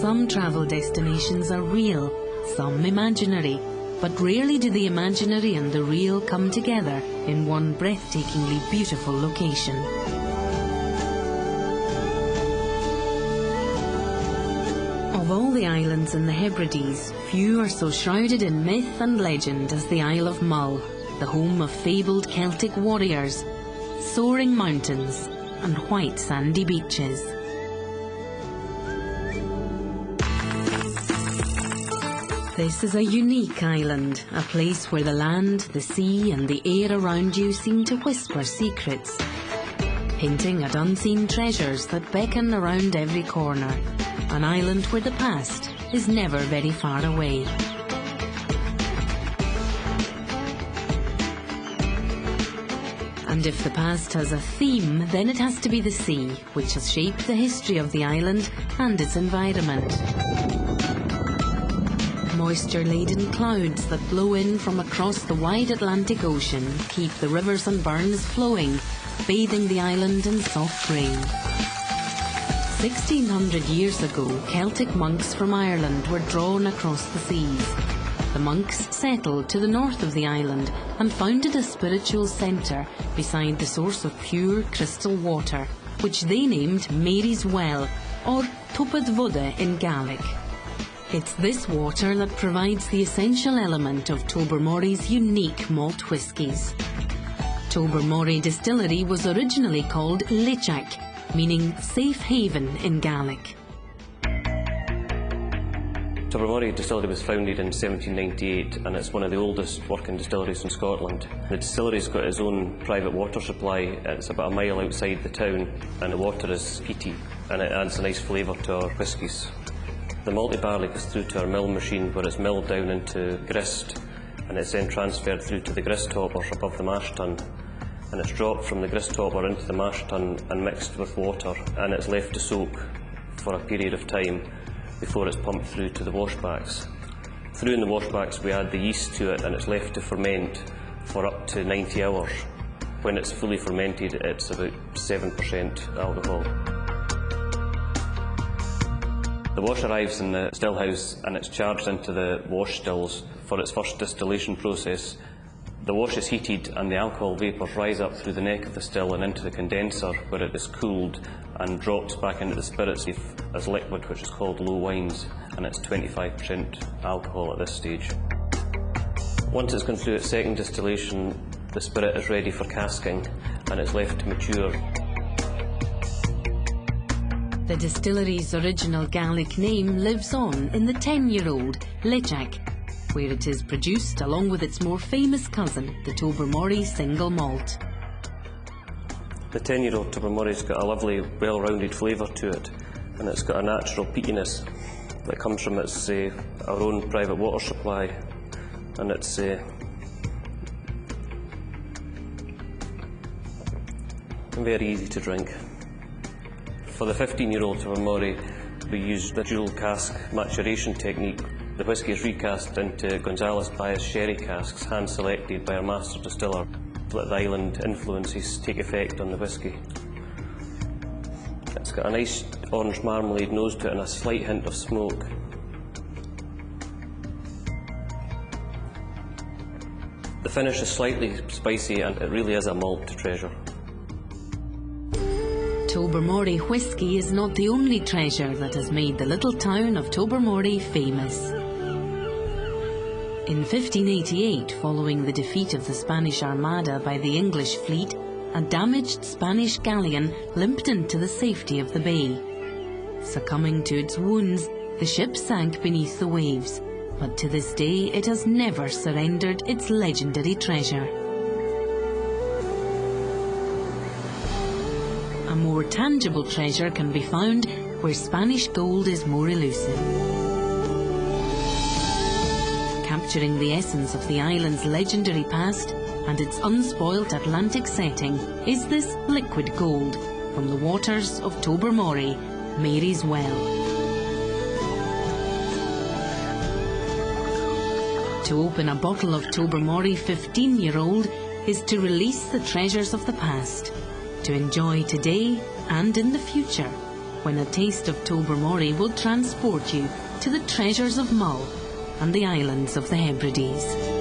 Some travel destinations are real, some imaginary, but rarely do the imaginary and the real come together in one breathtakingly beautiful location. Of all the islands in the Hebrides, few are so shrouded in myth and legend as the Isle of Mull, the home of fabled Celtic warriors, soaring mountains and white sandy beaches. This is a unique island, a place where the land, the sea and the air around you seem to whisper secrets, hinting at unseen treasures that beckon around every corner. An island where the past is never very far away. And if the past has a theme, then it has to be the sea, which has shaped the history of the island and its environment. Moisture-laden clouds that blow in from across the wide Atlantic Ocean keep the rivers and burns flowing, bathing the island in soft rain. 1600 years ago, Celtic monks from Ireland were drawn across the seas. The monks settled to the north of the island and founded a spiritual centre beside the source of pure crystal water, which they named Mary's Well, or Tobermory in Gaelic. It's this water that provides the essential element of Tobermory's unique malt whiskies. Tobermory Distillery was originally called Lichach, meaning safe haven in Gaelic. Tobermory Distillery was founded in 1798 and it's one of the oldest working distilleries in Scotland. The distillery's got its own private water supply. It's about a mile outside the town and the water is peaty and it adds a nice flavour to our whiskies. The malty barley goes through to our mill machine where it's milled down into grist and it's then transferred through to the grist hoppers above the mash tun. And it's dropped from the grist hopper into the mash tun and mixed with water and it's left to soak for a period of time before it's pumped through to the washbacks. Through in the washbacks we add the yeast to it and it's left to ferment for up to 90 hours. When it's fully fermented it's about 7% alcohol. The wash arrives in the still house and it's charged into the wash stills for its first distillation process. The wash is heated and the alcohol vapours rise up through the neck of the still and into the condenser where it is cooled and drops back into the spirits as liquid, which is called low wines, and it's 25% alcohol at this stage. Once it's gone through its second distillation, the spirit is ready for casking and it's left to mature. The distillery's original Gaelic name lives on in the 10-year-old Lichach, where it is produced along with its more famous cousin, the Tobermory single malt. The 10-year-old Tobermory's got a lovely, well-rounded flavour to it, and it's got a natural peatiness that comes from its our own private water supply, and it's very easy to drink. For the 15-year-old Tobermory, we use the dual cask maturation technique. The whisky is recast into Gonzales Baez sherry casks, hand-selected by our master distiller, to let the island influences take effect on the whisky. It's got a nice orange marmalade nose to it and a slight hint of smoke. The finish is slightly spicy and it really is a malt treasure. Tobermory whisky is not the only treasure that has made the little town of Tobermory famous. In 1588, following the defeat of the Spanish Armada by the English fleet, a damaged Spanish galleon limped into the safety of the bay. Succumbing to its wounds, the ship sank beneath the waves, but to this day it has never surrendered its legendary treasure. A more tangible treasure can be found where Spanish gold is more elusive. Capturing the essence of the island's legendary past and its unspoilt Atlantic setting is this liquid gold from the waters of Tobermory, Mary's Well. To open a bottle of Tobermory 15-year-old is to release the treasures of the past, to enjoy today and in the future when a taste of Tobermory will transport you to the treasures of Mull and the islands of the Hebrides.